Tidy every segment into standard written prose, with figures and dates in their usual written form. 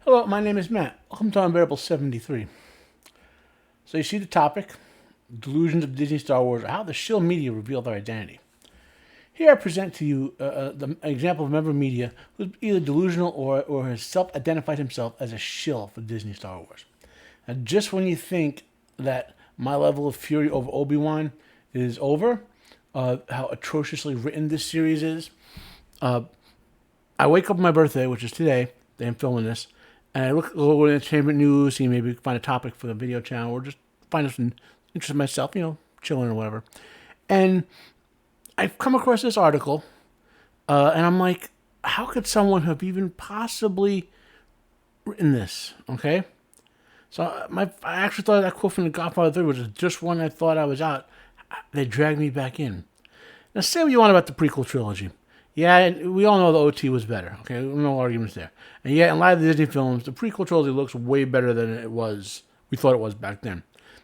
Hello, my name is Matt. Welcome to Unbearable 73. So you see the topic, Delusions of Disney Star Wars, or how the Shill media revealed their identity. Here I present to you an example of a member of media who's either delusional or has self-identified himself as a shill for Disney Star Wars. Now, just when you think that my level of fury over Obi-Wan is over, how atrociously written this series is, I wake up on my birthday, which is today, day I'm filming this, and I look over entertainment news, see maybe find a topic for the video channel, or just find some interest in myself, chilling or whatever. And I've come across this article, and I'm like, how could someone have even possibly written this? Okay, so I actually thought that quote from The Godfather 3 was just when I thought I was out. They dragged me back in. Now, say what you want about the prequel trilogy. Yeah, we all know the OT was better. Okay, no arguments there. And yet, in light of the Disney films, the prequel trilogy looks way better than we thought it was back then.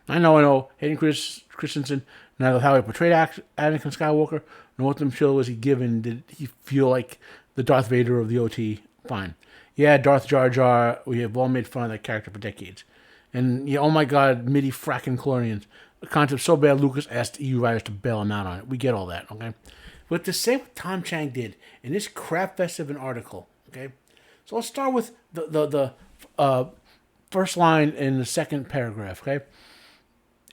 I know. Hayden Christensen, neither how he portrayed Anakin Skywalker, nor what show was he given. Did he feel like the Darth Vader of the OT? Fine. Yeah, Darth Jar Jar. We have all made fun of that character for decades. And yeah, oh my God, MIDI fracking chlorians. A concept so bad, Lucas asked EU writers to bail him out on it. We get all that, okay? But to say what Tom Chang did in this crap fest of an article, okay? So let's start with the first line in the second paragraph, okay?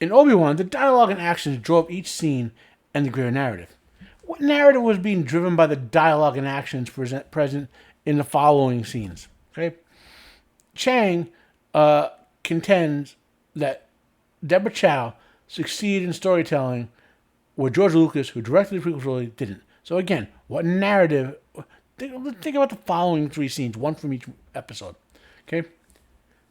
In Obi-Wan, the dialogue and actions drove each scene and the greater narrative. What narrative was being driven by the dialogue and actions present in the following scenes, okay? Chang contends that Deborah Chow succeeded in storytelling where George Lucas, who directed the prequel trilogy, didn't. So again, what narrative? Think about the following three scenes, one from each episode. Okay,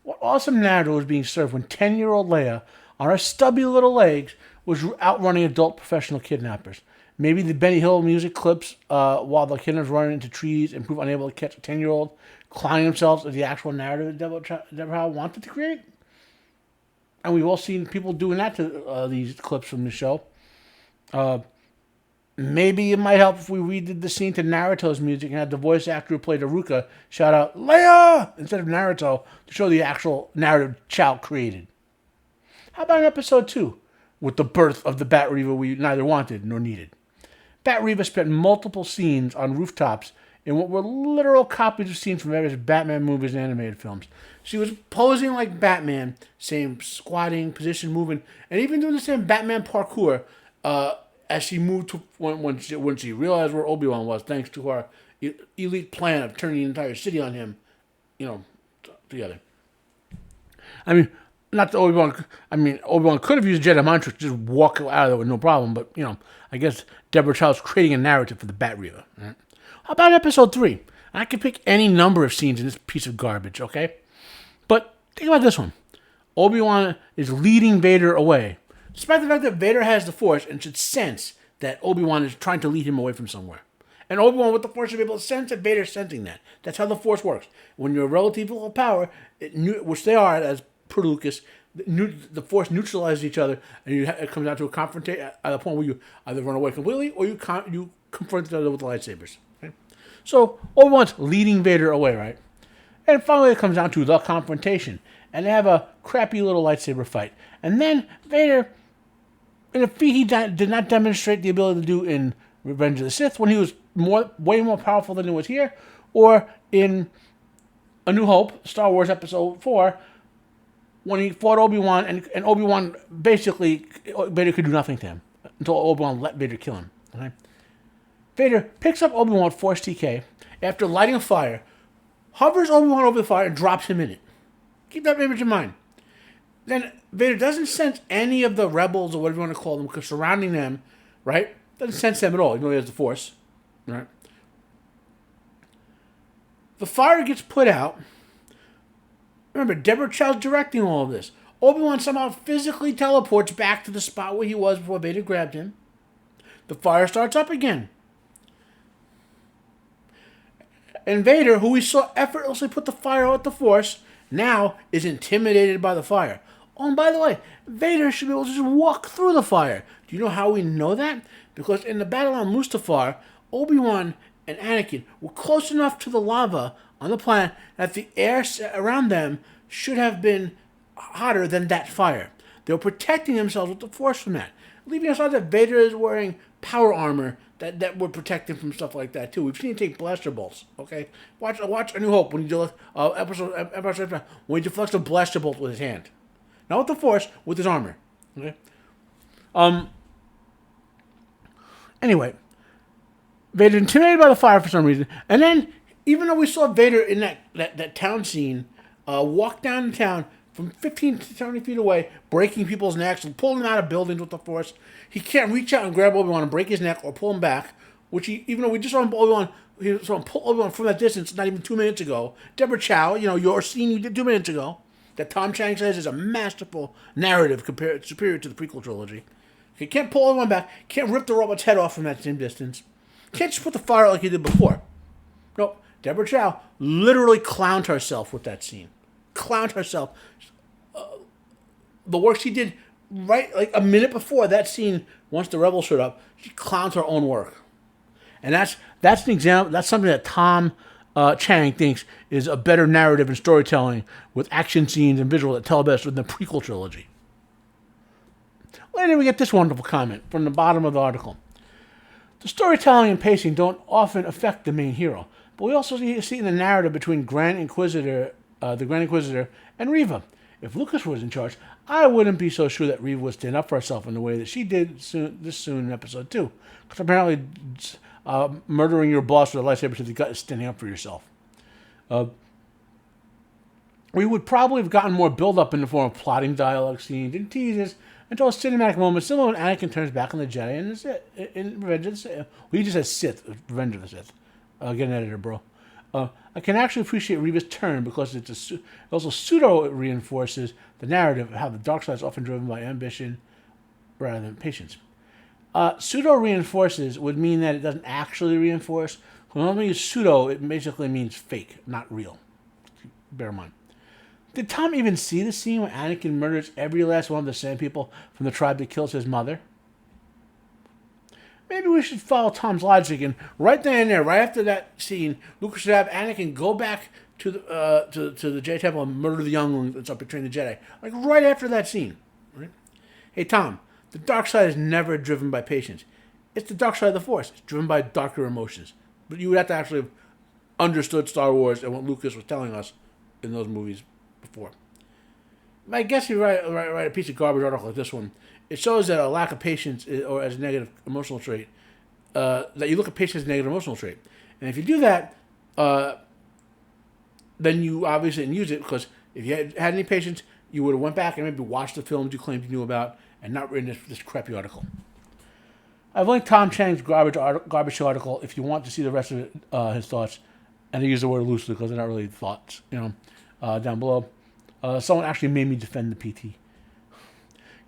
what awesome narrative was being served when 10-year-old Leia, on her stubby little legs, was outrunning adult professional kidnappers? Maybe the Benny Hill music clips while the kidnappers run into trees and prove unable to catch a 10-year-old, clowning themselves as the actual narrative that Deborah wanted to create. And we've all seen people doing that to these clips from the show. Maybe it might help if we redid the scene to Naruto's music and had the voice actor who played Aruka shout out Leia instead of Naruto to show the actual narrative Chow created. How about in episode 2 with the birth of the Bat Reva we neither wanted nor needed? Bat Reva spent multiple scenes on rooftops in what were literal copies of scenes from various Batman movies and animated films. She was posing like Batman, same squatting, position moving, and even doing the same Batman parkour as she moved to when she realized where Obi-Wan was, thanks to our elite plan of turning the entire city on him, together. I mean, not that Obi-Wan. I mean, Obi-Wan could have used Jedi mind tricks, just walk out of there with no problem. But I guess Deborah Chow's creating a narrative for the Bat Reva. Right? How about episode 3? I can pick any number of scenes in this piece of garbage, okay? But think about this one. Obi-Wan is leading Vader away, despite the fact that Vader has the Force and should sense that Obi-Wan is trying to lead him away from somewhere. And Obi-Wan with the Force should be able to sense that Vader's sensing that. That's how the Force works. When you're relatively low power, which they are, as per Lucas, the Force neutralizes each other, and it comes down to a confrontation at the point where you either run away completely or you confront each other with the lightsabers. Okay? So Obi-Wan's leading Vader away, right? And finally, it comes down to the confrontation, and they have a crappy little lightsaber fight. And then Vader, in a feat he did not demonstrate the ability to do in Revenge of the Sith, when he was way more powerful than he was here, or in A New Hope, Star Wars Episode 4, when he fought Obi-Wan, and Obi-Wan basically, Vader could do nothing to him until Obi-Wan let Vader kill him. Okay? Vader picks up Obi-Wan Force TK after lighting a fire, hovers Obi-Wan over the fire, and drops him in it. Keep that image in mind. Then Vader doesn't sense any of the rebels or whatever you want to call them, because surrounding them, right? Doesn't sense them at all, even though he has the Force, right? The fire gets put out. Remember, Deborah Chow's directing all of this. Obi-Wan somehow physically teleports back to the spot where he was before Vader grabbed him. The fire starts up again. And Vader, who we saw effortlessly put the fire out with the Force, now is intimidated by the fire. Oh, and by the way, Vader should be able to just walk through the fire. Do you know how we know that? Because in the battle on Mustafar, Obi-Wan and Anakin were close enough to the lava on the planet that the air around them should have been hotter than that fire. They were protecting themselves with the Force from that. Leaving aside that Vader is wearing power armor that would protect him from stuff like that too. We've seen him take blaster bolts. Okay, watch A New Hope when he do episode when he deflects a blaster bolt with his hand, not with the Force, with his armor. Okay. Anyway, Vader intimidated by the fire for some reason, and then even though we saw Vader in that town scene, walk down the town from 15 to 20 feet away, breaking people's necks and pulling them out of buildings with the Force. He can't reach out and grab Obi-Wan and break his neck or pull him back, which even though we just saw him pull Obi-Wan from that distance not even 2 minutes ago. Deborah Chow, your scene you did 2 minutes ago, that Tom Chang says is a masterful narrative superior to the prequel trilogy. He can't pull Obi-Wan back, can't rip the robot's head off from that same distance, can't just put the fire out like he did before. Nope, Deborah Chow literally clowned herself with that scene. Clowned herself. The work she did right like a minute before that scene, once the rebels showed up, she clowns her own work. And that's an example. That's something that Tom Chang thinks is a better narrative and storytelling with action scenes and visual that tell best than the prequel trilogy. Later we get this wonderful comment from the bottom of the article. The storytelling and pacing don't often affect the main hero, but we also see in the narrative between the Grand Inquisitor and Reva. If Lucas was in charge, I wouldn't be so sure that Reva would stand up for herself in the way that she did soon in episode 2. Because apparently murdering your boss with a lightsaber to the gut is standing up for yourself. We would probably have gotten more build-up in the form of plotting dialogue scenes and teases until a cinematic moment similar when Anakin turns back on the Jedi in Revenge of the Sith. Well, he just says Sith, Revenge of the Sith. Get an editor, bro. I can actually appreciate Reva's turn because it also pseudo-reinforces the narrative of how the dark side is often driven by ambition rather than patience. Pseudo-reinforces would mean that it doesn't actually reinforce. When I use pseudo, it basically means fake, not real. Bear in mind. Did Tom even see the scene when Anakin murders every last one of the Sand people from the tribe that kills his mother? Maybe we should follow Tom's logic, and right then and there, right after that scene, Lucas should have Anakin go back to the Jedi Temple and murder the youngling that's up betraying the Jedi. Like right after that scene. Right? Hey Tom, the dark side is never driven by patience. It's the dark side of the Force. It's driven by darker emotions. But you would have to actually have understood Star Wars and what Lucas was telling us in those movies before. I guess you write a piece of garbage article like this one. It shows that a lack of patience or as a negative emotional trait, that you look at patience as a negative emotional trait. And if you do that, then you obviously didn't use it, because if you had any patience, you would have went back and maybe watched the films you claimed you knew about and not written this crappy article. I've linked Tom Chang's garbage article if you want to see the rest of it, his thoughts. And I use the word loosely because they're not really thoughts, down below. Someone actually made me defend the PT.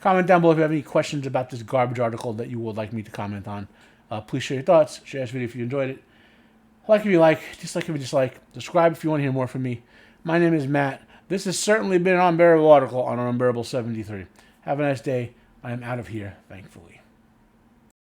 Comment down below if you have any questions about this garbage article that you would like me to comment on. Please share your thoughts. Share this video if you enjoyed it. Like if you like, dislike if you dislike. Subscribe if you want to hear more from me. My name is Matt. This has certainly been an unbearable article on our Unbearable 73. Have a nice day. I am out of here, thankfully.